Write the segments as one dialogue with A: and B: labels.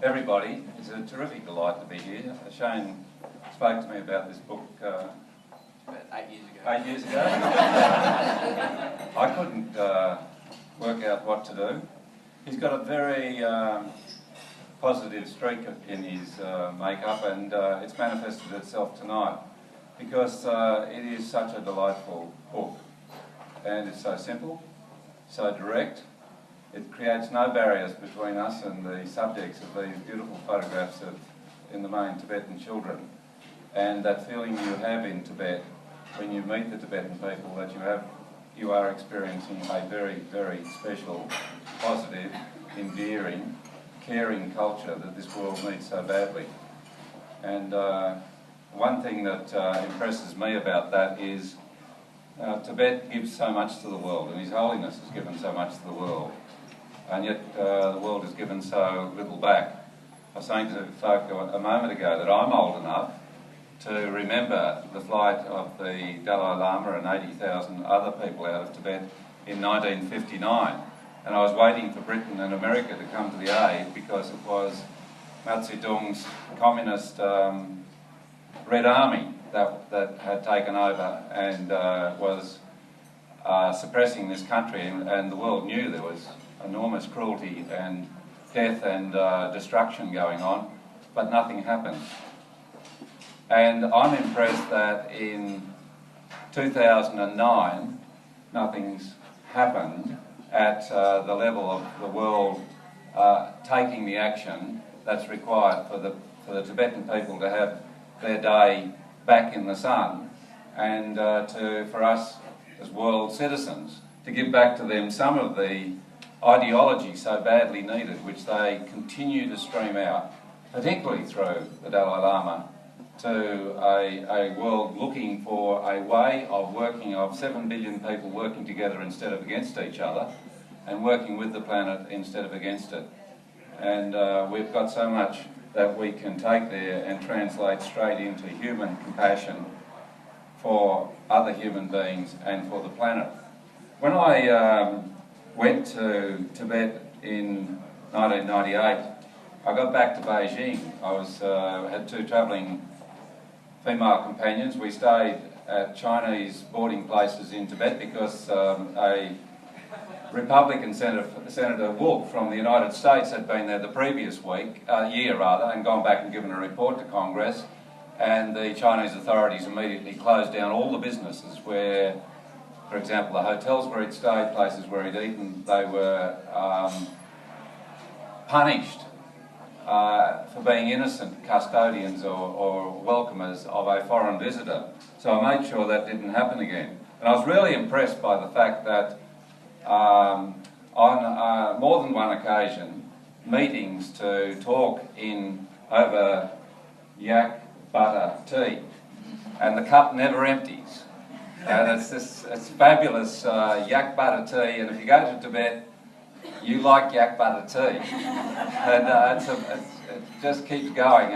A: everybody. It's a terrific delight to be here. Shane spoke to me about this book
B: About 8 years ago.
A: 8 years ago. I couldn't work out what to do. He's got a very positive streak in his makeup, and it's manifested itself tonight because it is such a delightful book, and it's so simple, so direct. It creates no barriers between us and the subjects of these beautiful photographs of, in the main, Tibetan children. And that feeling you have in Tibet when you meet the Tibetan people, that you are experiencing a very, very special, positive, endearing, caring culture that this world needs so badly. And one thing that impresses me about that is Tibet gives so much to the world, and His Holiness has given so much to the world. And yet the world has given so little back. I was saying to folk a moment ago that I'm old enough to remember the flight of the Dalai Lama and 80,000 other people out of Tibet in 1959. And I was waiting for Britain and America to come to the aid because it was Mao Zedong's communist Red Army that had taken over and was suppressing this country, and the world knew there was enormous cruelty and death and destruction going on, but nothing happened. And I'm impressed that in 2009 nothing's happened at the level of the world taking the action that's required for the Tibetan people to have their day back in the sun, and for us as world citizens to give back to them some of the ideology so badly needed, which they continue to stream out, particularly through the Dalai Lama, to a world looking for a way of working, of 7 billion people working together instead of against each other, and working with the planet instead of against it. And we've got so much that we can take there and translate straight into human compassion for other human beings and for the planet. When I went to Tibet in 1998, I got back to Beijing. I had two travelling female companions. We stayed at Chinese boarding places in Tibet because a Republican Senator Wolf from the United States had been there the previous year, and gone back and given a report to Congress, and the Chinese authorities immediately closed down all the businesses where, for example, the hotels where he'd stayed, places where he'd eaten, they were punished for being innocent custodians or welcomers of a foreign visitor. So I made sure that didn't happen again. And I was really impressed by the fact that on more than one occasion, meetings to talk over yak butter tea, and the cup never empties. And it's fabulous yak butter tea, and if you go to Tibet, you like yak butter tea. And it just keeps going,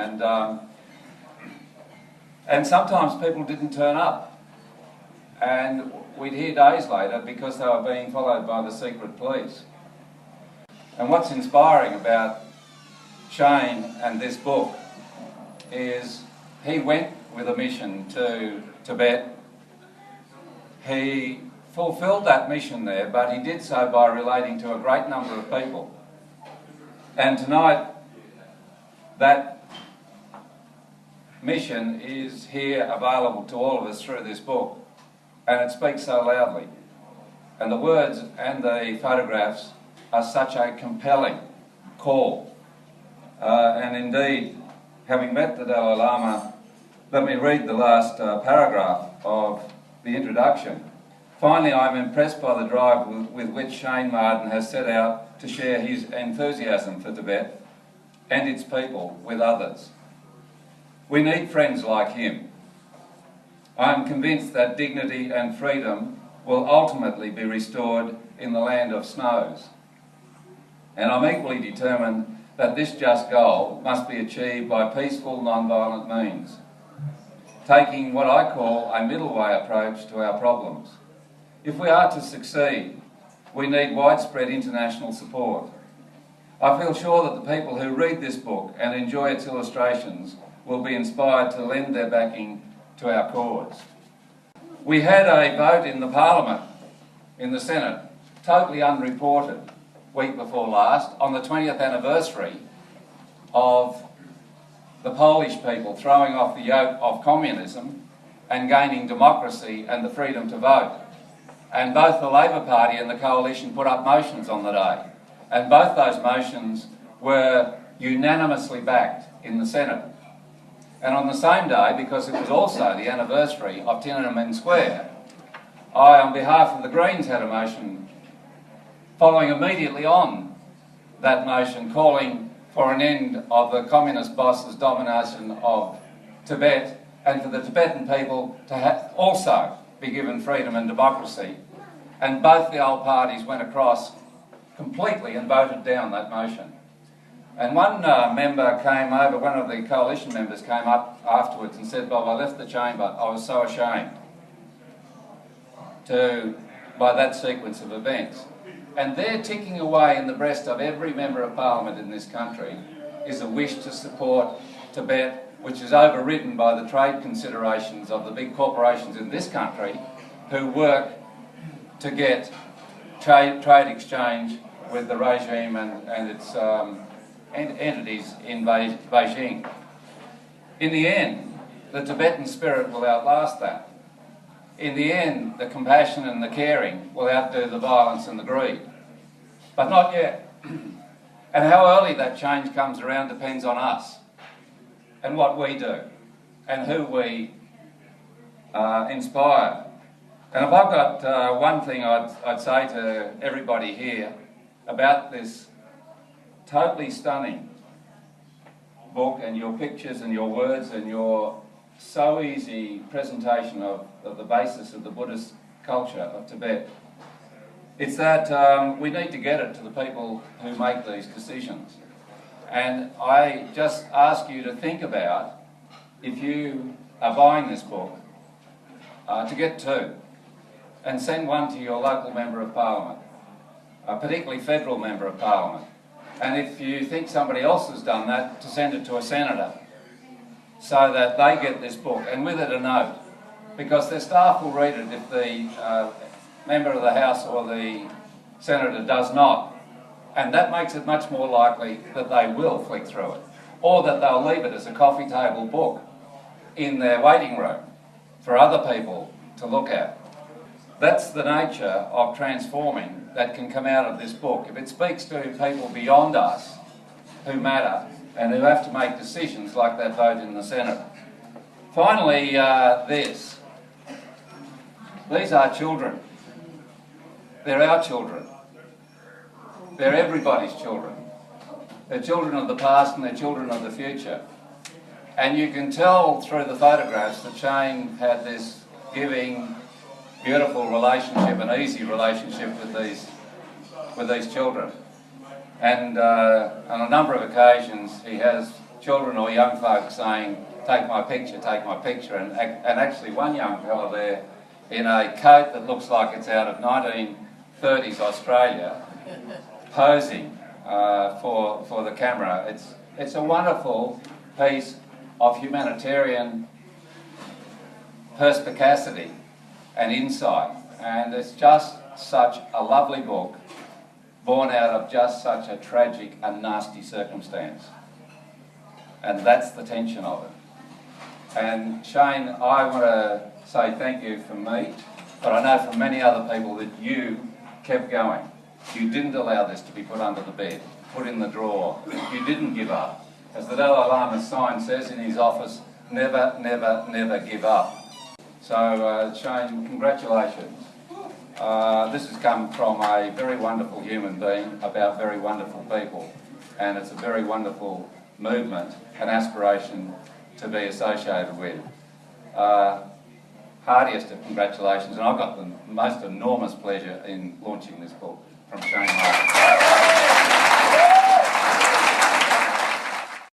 A: and sometimes people didn't turn up, and we'd hear days later because they were being followed by the secret police. And what's inspiring about Shane and this book is he went with a mission to Tibet. He fulfilled that mission there, but he did so by relating to a great number of people. And tonight, that mission is here available to all of us through this book, and it speaks so loudly. And the words and the photographs are such a compelling call. And indeed, having met the Dalai Lama, let me read the last paragraph of the introduction. Finally, I'm impressed by the drive with which Shane Marden has set out to share his enthusiasm for Tibet and its people with others. We need friends like him. I am convinced that dignity and freedom will ultimately be restored in the land of snows. And I'm equally determined that this just goal must be achieved by peaceful, non-violent means, taking what I call a middle way approach to our problems. If we are to succeed, we need widespread international support. I feel sure that the people who read this book and enjoy its illustrations will be inspired to lend their backing to our cause. We had a vote in the Parliament, in the Senate, totally unreported, week before last, on the 20th anniversary of the Polish people throwing off the yoke of communism and gaining democracy and the freedom to vote. And both the Labor Party and the Coalition put up motions on the day. And both those motions were unanimously backed in the Senate. And on the same day, because it was also the anniversary of Tiananmen Square, I, on behalf of the Greens, had a motion following immediately on that motion calling for an end of the communist boss's domination of Tibet and for the Tibetan people to also be given freedom and democracy. And both the old parties went across completely and voted down that motion. And one member came over, one of the coalition members came up afterwards and said, "Bob, I left the chamber, I was so ashamed by that sequence of events." And there, ticking away in the breast of every member of Parliament in this country, is a wish to support Tibet, which is overridden by the trade considerations of the big corporations in this country who work to get trade exchange with the regime and its entities in Beijing. In the end, the Tibetan spirit will outlast that. In the end, the compassion and the caring will outdo the violence and the greed. But not yet. And how early that change comes around depends on us and what we do and who we inspire. And if I've got one thing I'd say to everybody here about this totally stunning book and your pictures and your words and your so easy presentation of the basis of the Buddhist culture of Tibet, it's that we need to get it to the people who make these decisions. And I just ask you to think about, if you are buying this book, to get two, and send one to your local Member of Parliament, a particularly federal Member of Parliament. And if you think somebody else has done that, to send it to a senator, so that they get this book, and with it a note, because their staff will read it if the member of the House or the senator does not. And that makes it much more likely that they will flick through it, or that they'll leave it as a coffee table book in their waiting room for other people to look at. That's the nature of transforming that can come out of this book. If it speaks to people beyond us who matter and who have to make decisions like that vote in the Senate. Finally, these are children. They're our children. They're everybody's children. They're children of the past and they're children of the future. And you can tell through the photographs that Shane had this giving, beautiful relationship, an easy relationship with these children. And on a number of occasions he has children or young folk saying, "Take my picture, take my picture." And actually one young fella there in a coat that looks like it's out of 1930s Australia, posing for the camera. It's a wonderful piece of humanitarian perspicacity and insight, and it's just such a lovely book, born out of just such a tragic and nasty circumstance. And that's the tension of it. And Shane, I want to say thank you from me, but I know from many other people that you kept going. You didn't allow this to be put under the bed, put in the drawer. You didn't give up. As the Dalai Lama's sign says in his office, never, never, never give up. So, Shane, congratulations. This has come from a very wonderful human being about very wonderful people, and it's a very wonderful movement and aspiration to be associated with. Heartiest of congratulations, and I've got the most enormous pleasure in launching this book from Shane Martin.